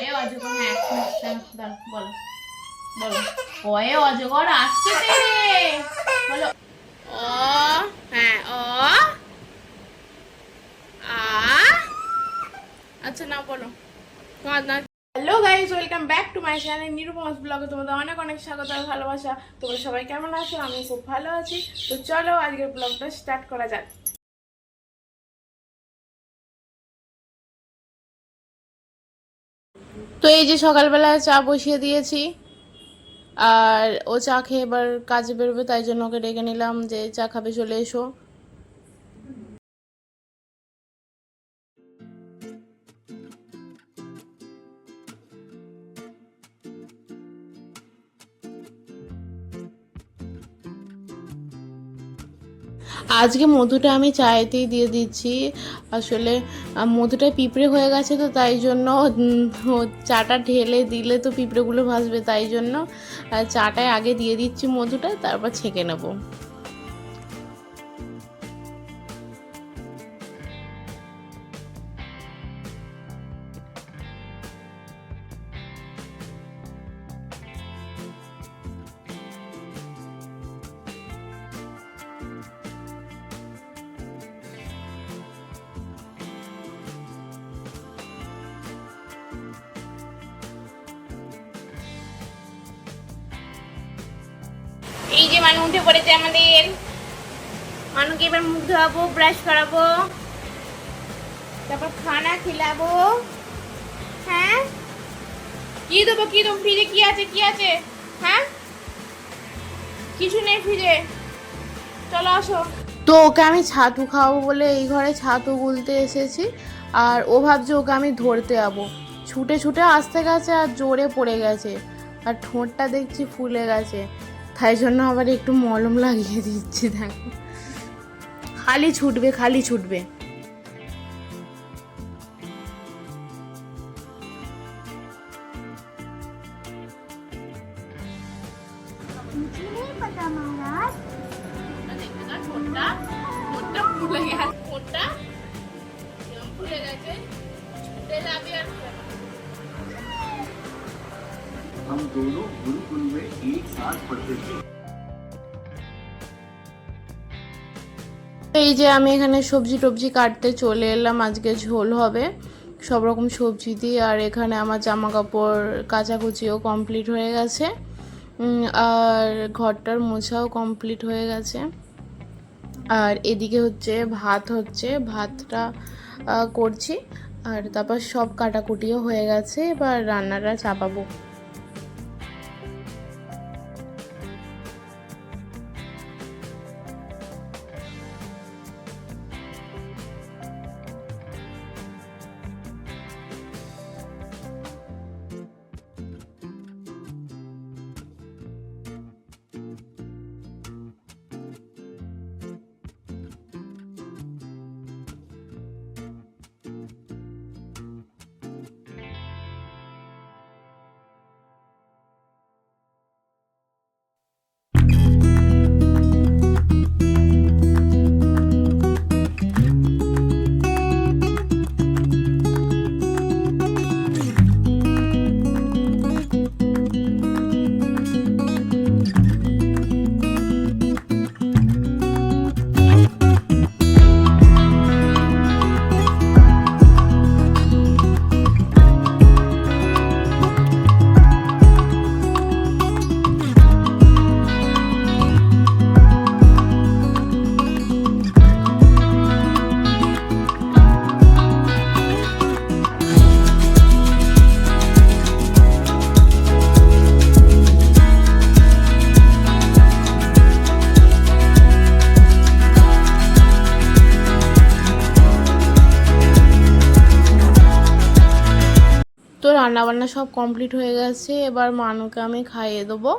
কয়ে অজগর, হ্যাঁ বলো বলো, কয়ে অজগর আসছে তেরে, বলো। অ, হ্যাঁ অ, আ, আচ্ছা না বলো তোমার না। Hello guys, welcome back to my channel Nirupama's ব্লগে। তোমাদের অনেক অনেক স্বাগত আর ভালোবাসা। তোমরা সবাই কেমন আছো? আমি খুব ভালো আছি। তো চলো আজকের ব্লগটা স্টার্ট করা যাক। তো এই যে সকালবেলা চা বসিয়ে দিয়েছি, আর ও চা খেয়ে এবার কাজে বেরোবে, তাই জন্য ওকে ডেকে নিলাম যে চা খাবে, চলে এসো। আজকে মধুটা আমি চায়েতেই দিয়ে দিচ্ছি। আসলে মধুটা পিঁপড়ে হয়ে গেছে, তো তাই জন্য চাটা ঢেলে দিলে তো পিঁপড়েগুলো ভাসবে, তাই জন্য চাটায় আগে দিয়ে দিচ্ছি মধুটা, তারপর ছেঁকে নেবো। এই যে মানু উঠে পড়েছে আমাদের। মানুকে এবার মুখ ধোয়াবো, ব্রাশ করাবো, তারপর খানা খিলাবো। হ্যাঁ, কি দেবো কি দেবো? ফ্রিজে কি আছে কি আছে? হ্যাঁ, কিছু নেই ফ্রিজে, চলো আসো। তো ওকে আমি ছাতু খাওয়াবো বলে এই ঘরে ছাতু গুলতে এসেছি, আর ও ভাবছে ওকে আমি ধরতে যাবো। ছুটে ছুটে আসতে গেছে আর জোরে পড়ে গেছে, আর ঠোঁটটা দেখছি ফুলে গেছে, তাই জন্য আবার একটু মলম লাগিয়ে দিচ্ছি। দেখো, খালি ছুটবে খালি ছুটবে। मुझे नहीं पता महाराज। हम दोनों गुरुकुल में एक साथ पढ़ते थे। এই যে আমি এখানে সবজি টবজি কাটতে চলে এলাম, আজকে ঝোল হবে সব রকম সবজি দিয়ে। আর এখানে আমার জামা কাপড় কাচাকুচিও কমপ্লিট হয়ে গেছে, আর ঘরটার মোছাও কমপ্লিট হয়ে গেছে। আর এদিকে হচ্ছে ভাতটা করছি, আর তারপর সব কাটাকুটিও হয়ে গেছে, এবার রান্নাটা চাপাবো। তো রান্নাবান্না সব কমপ্লিট হয়ে গেছে, এবার মানুকে আমি খাইয়ে দেবো।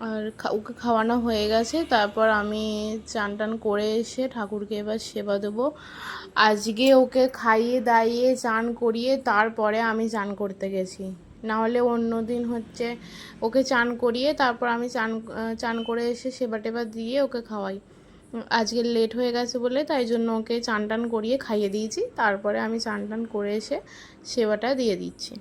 আর ওকে খাওয়ানো হয়ে গেছে, তারপর আমি চান টান করে এসে ঠাকুরকে এবার সেবা দেবো। আজকে ওকে খাইয়ে দাইয়ে চান করিয়ে তারপরে আমি চান করতে গেছি, নাহলে অন্য দিন হচ্ছে ওকে চান করিয়ে তারপর আমি চান করে এসে সেবা টেবা দিয়ে ওকে খাওয়াই। আজকে লেট হয়ে গেছে বলে তাই জন্য ওকে চান টান করিয়ে খাইয়ে দিয়েছি, তারপরে আমি চান টান করে এসে সেবাটা দিয়ে দিচ্ছি।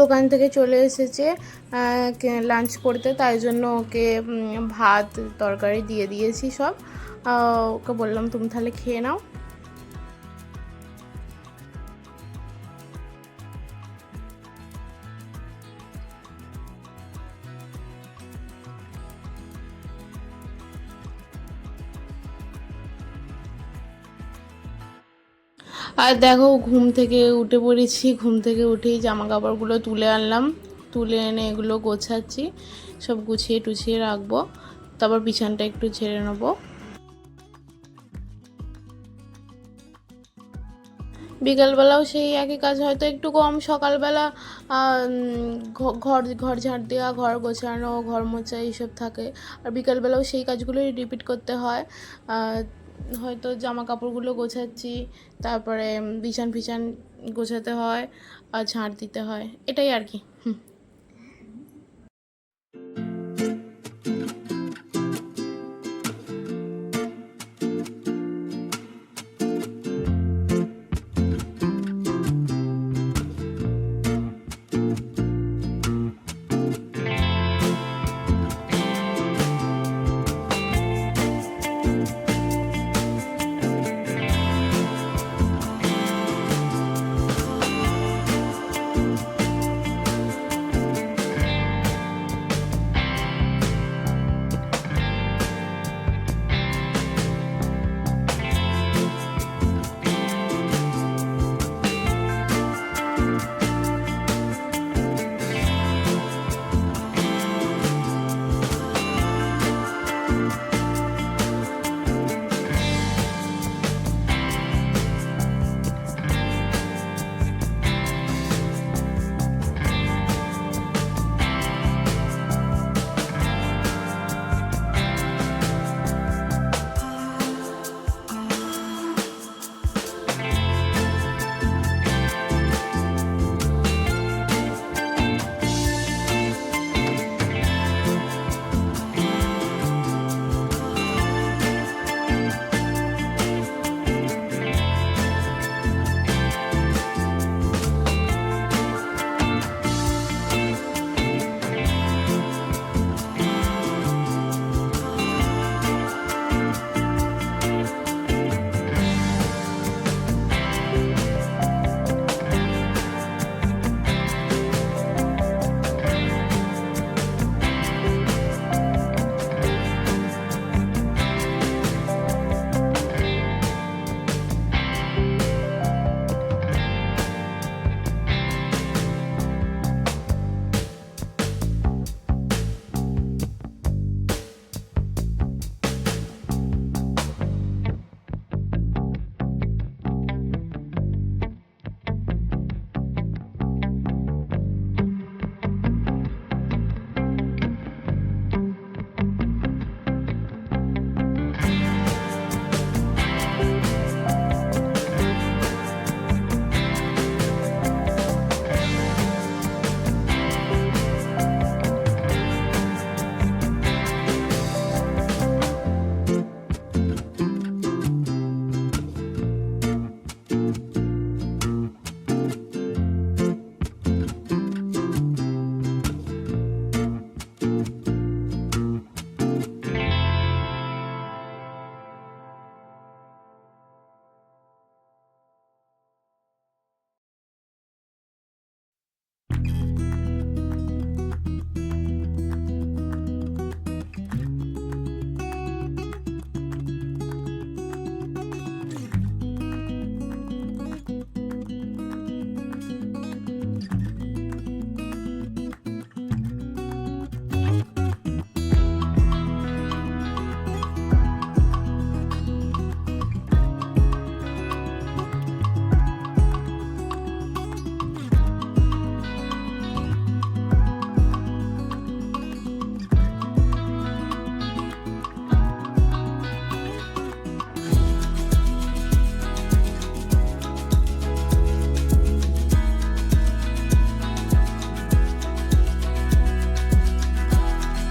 দোকান থেকে চলে এসেছে লাঞ্চ করতে, তাই জন্য ওকে ভাত তরকারি দিয়ে দিয়েছি সব। ওকে বললাম তুমি তাহলে খেয়ে নাও। আর দেখো ঘুম থেকে উঠে পড়েছি, ঘুম থেকে উঠেই জামা কাপড়গুলো তুলে আনলাম, তুলে এনে এগুলো গোছাচ্ছি, সব গুছিয়ে টুছিয়ে রাখবো, তারপর বিছানটা একটু ঝেড়ে নেবো। বিকালবেলাও সেই একই কাজ, হয়তো একটু কম সকালবেলা ঘর ঘর ঝাড় দেওয়া, ঘর গোছানো, ঘর মোছা এইসব থাকে, আর বিকালবেলাও সেই কাজগুলোই রিপিট করতে হয়। হয়তো জামা কাপড়গুলো গোছাচ্ছি, তারপরে বিছান ফিছান গোছাতে হয় আর ঝাড় দিতে হয়, এটাই আর কি।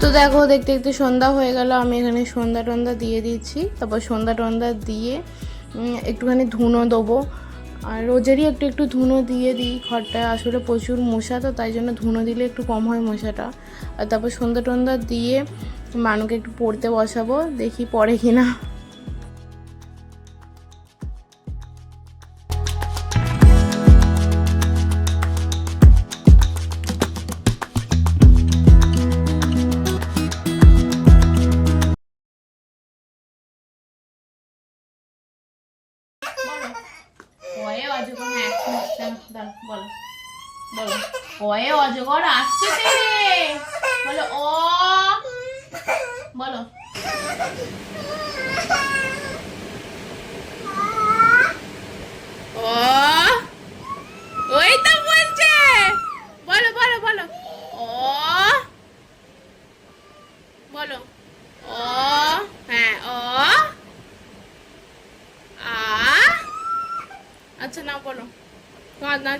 তো দেখো দেখতে দেখতে সন্ধ্যা হয়ে গেল, আমি এখানে সন্ধ্যা টন্ধা দিয়ে দিচ্ছি, তারপর সন্ধ্যা টন্ধা দিয়ে একটুখানি ধুনো দেবো, আর রোজেরই একটু একটু ধুনো দিয়ে দিই ঘরটায়, আসলে প্রচুর মশা তো, তাই জন্য ধুনো দিলে একটু কম হয় মশাটা। আর তারপর সন্ধ্যা টন্ধা দিয়ে মানুকে একটু পড়তে বসাবো, দেখি পড়ে কিনা। কয়ে অজগর, হ্যাঁ বলো বলো, কয়ে অজগর আসছে রে, বলো ও, বলো ও, ওই তো বলছে, বলো বলো বলো ও, বলো ও, হ্যাঁ ও, আ, আচ্ছা না বলো, তোমার না